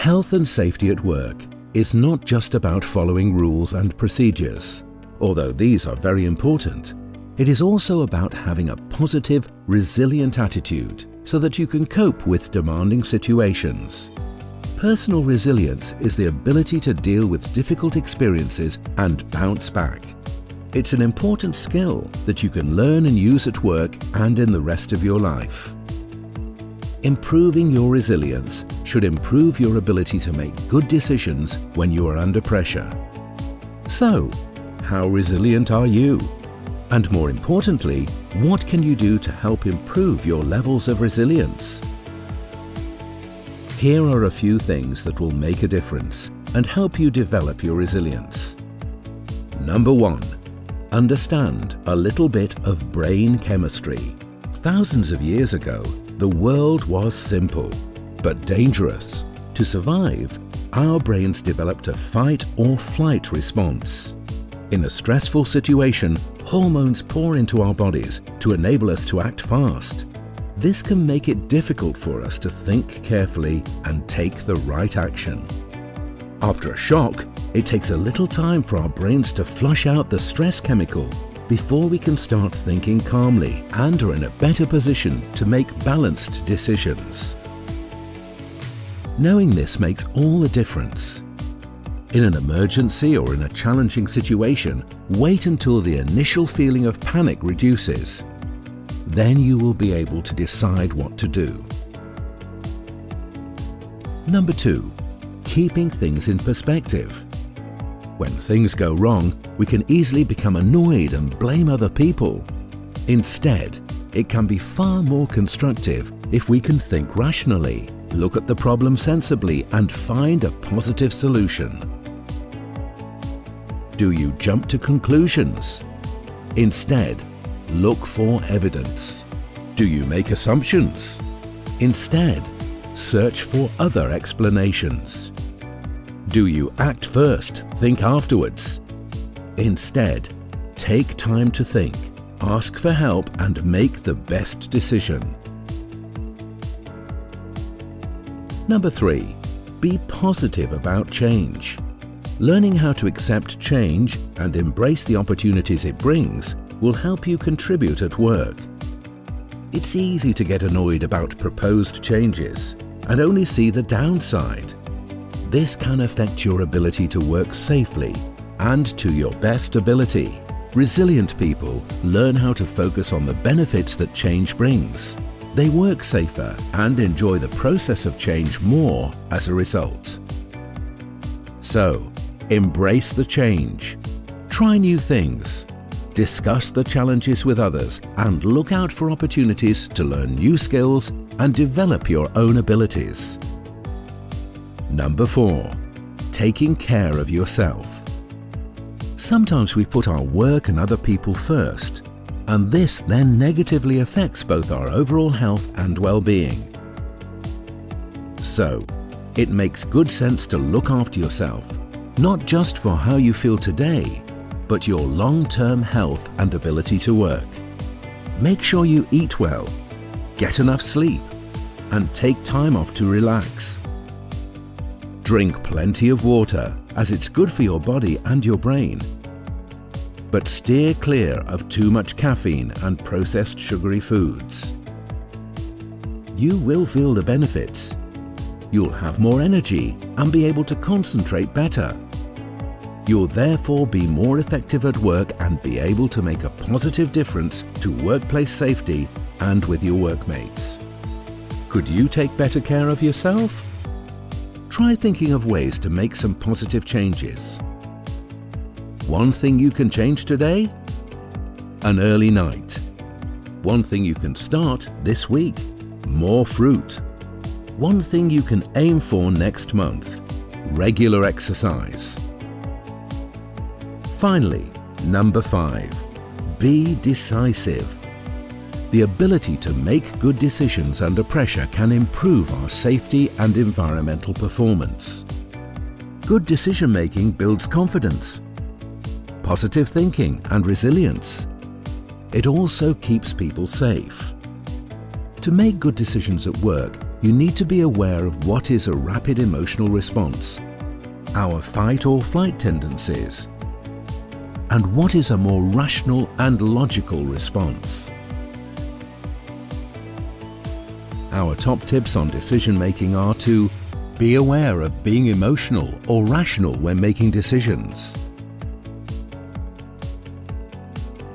Health and safety at work is not just about following rules and procedures. Although these are very important, it is also about having a positive, resilient attitude so that you can cope with demanding situations. Personal resilience is the ability to deal with difficult experiences and bounce back. It's an important skill that you can learn and use at work and in the rest of your life. Improving your resilience should improve your ability to make good decisions when you are under pressure. So, how resilient are you? And more importantly, what can you do to help improve your levels of resilience? Here are a few things that will make a difference and help you develop your resilience. Number 1. Understand a little bit of brain chemistry. Thousands of years ago, the world was simple, but dangerous. To survive, our brains developed a fight or flight response. In a stressful situation, hormones pour into our bodies to enable us to act fast. This can make it difficult for us to think carefully and take the right action. After a shock, it takes a little time for our brains to flush out the stress chemical before we can start thinking calmly and are in a better position to make balanced decisions. Knowing this makes all the difference. In an emergency or in a challenging situation, wait until the initial feeling of panic reduces. Then you will be able to decide what to do. Number 2. Keeping things in perspective. When things go wrong, we can easily become annoyed and blame other people. Instead, it can be far more constructive if we can think rationally, look at the problem sensibly, and find a positive solution. Do you jump to conclusions? Instead, look for evidence. Do you make assumptions? Instead, search for other explanations. Do you act first, think afterwards? Instead, take time to think, ask for help, and make the best decision. Number 3. Be positive about change. Learning how to accept change and embrace the opportunities it brings will help you contribute at work. It's easy to get annoyed about proposed changes and only see the downside. This can affect your ability to work safely and to your best ability. Resilient people learn how to focus on the benefits that change brings. They work safer and enjoy the process of change more as a result. So, embrace the change. Try new things. Discuss the challenges with others and look out for opportunities to learn new skills and develop your own abilities. Number 4. Taking care of yourself. Sometimes we put our work and other people first, and this then negatively affects both our overall health and well-being. So, it makes good sense to look after yourself, not just for how you feel today, but your long-term health and ability to work. Make sure you eat well, get enough sleep, and take time off to relax. Drink plenty of water, as it's good for your body and your brain. But steer clear of too much caffeine and processed sugary foods. You will feel the benefits. You'll have more energy and be able to concentrate better. You'll therefore be more effective at work and be able to make a positive difference to workplace safety and with your workmates. Could you take better care of yourself? Try thinking of ways to make some positive changes. One thing you can change today? An early night. One thing you can start this week? More fruit. One thing you can aim for next month? Regular exercise. Finally, number 5. Be decisive. The ability to make good decisions under pressure can improve our safety and environmental performance. Good decision-making builds confidence, positive thinking, and resilience. It also keeps people safe. To make good decisions at work, you need to be aware of what is a rapid emotional response, our fight or flight tendencies, and what is a more rational and logical response. Our top tips on decision making are to be aware of being emotional or rational when making decisions.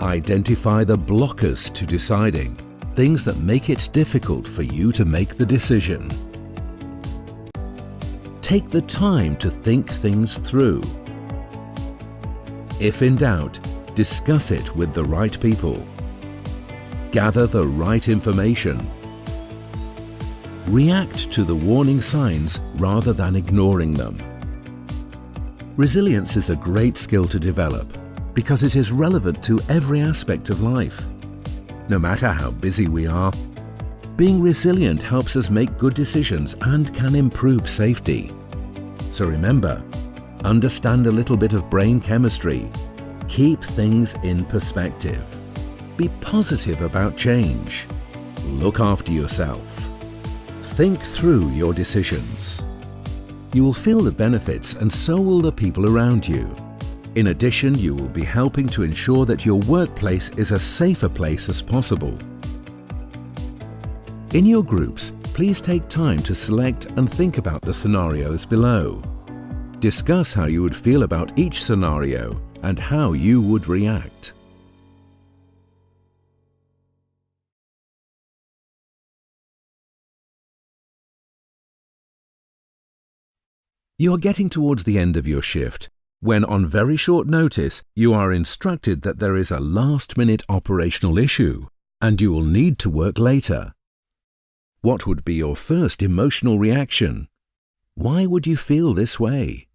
Identify the blockers to deciding, things that make it difficult for you to make the decision. Take the time to think things through. If in doubt, discuss it with the right people. Gather the right information. React to the warning signs rather than ignoring them. Resilience is a great skill to develop because it is relevant to every aspect of life. No matter how busy we are, being resilient helps us make good decisions and can improve safety. So remember, understand a little bit of brain chemistry. Keep things in perspective. Be positive about change. Look after yourself. Think through your decisions. You will feel the benefits, and so will the people around you. In addition, you will be helping to ensure that your workplace is as safe a place as possible. In your groups, please take time to select and think about the scenarios below. Discuss how you would feel about each scenario and how you would react. You are getting towards the end of your shift, when on very short notice you are instructed that there is a last-minute operational issue and you will need to work later. What would be your first emotional reaction? Why would you feel this way?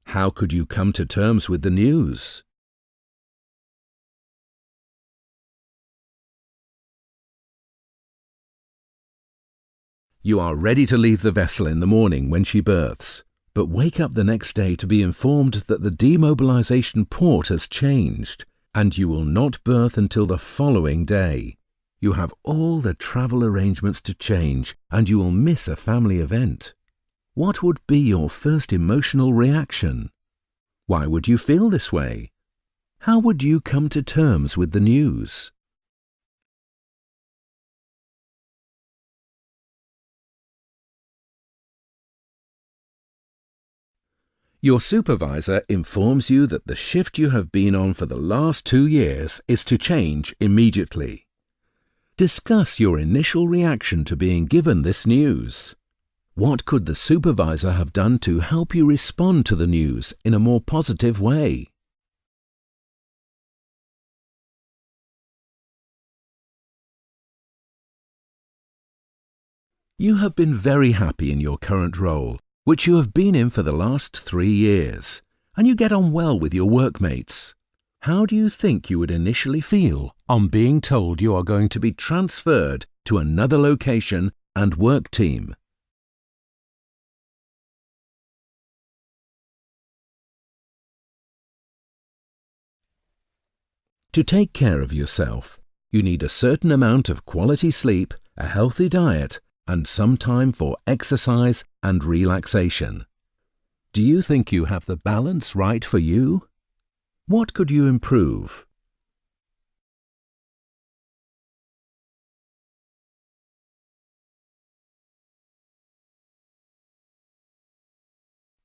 How could you come to terms with the news? You are ready to leave the vessel in the morning when she berths, but wake up the next day to be informed that the demobilization port has changed and you will not berth until the following day. You have all the travel arrangements to change and you will miss a family event. What would be your first emotional reaction? Why would you feel this way? How would you come to terms with the news? Your supervisor informs you that the shift you have been on for the last 2 years is to change immediately. Discuss your initial reaction to being given this news. What could the supervisor have done to help you respond to the news in a more positive way? You have been very happy in your current role, which you have been in for the last 3 years, and you get on well with your workmates. How do you think you would initially feel on being told you are going to be transferred to another location and work team? To take care of yourself, you need a certain amount of quality sleep, a healthy diet, and some time for exercise and relaxation. Do you think you have the balance right for you? What could you improve?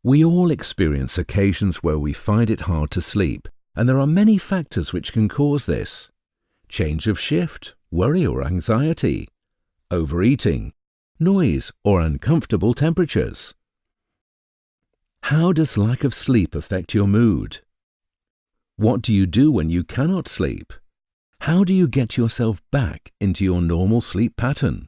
We all experience occasions where we find it hard to sleep, and there are many factors which can cause this. Change of shift, worry or anxiety, overeating, noise or uncomfortable temperatures. How does lack of sleep affect your mood? What do you do when you cannot sleep? How do you get yourself back into your normal sleep pattern?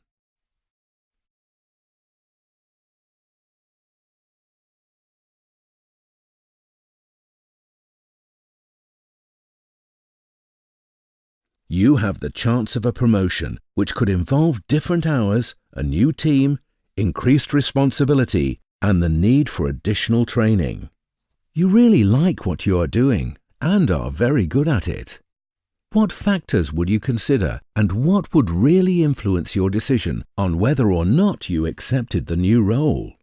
You have the chance of a promotion which could involve different hours, a new team, increased responsibility, and the need for additional training. You really like what you are doing and are very good at it. What factors would you consider, and what would really influence your decision on whether or not you accepted the new role?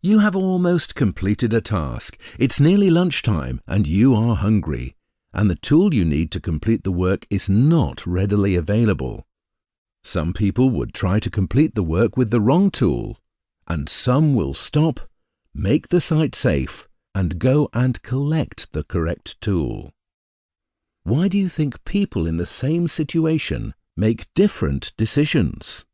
You have almost completed a task. It's nearly lunchtime and you are hungry, and the tool you need to complete the work is not readily available. Some people would try to complete the work with the wrong tool, and some will stop, make the site safe, and go and collect the correct tool. Why do you think people in the same situation make different decisions?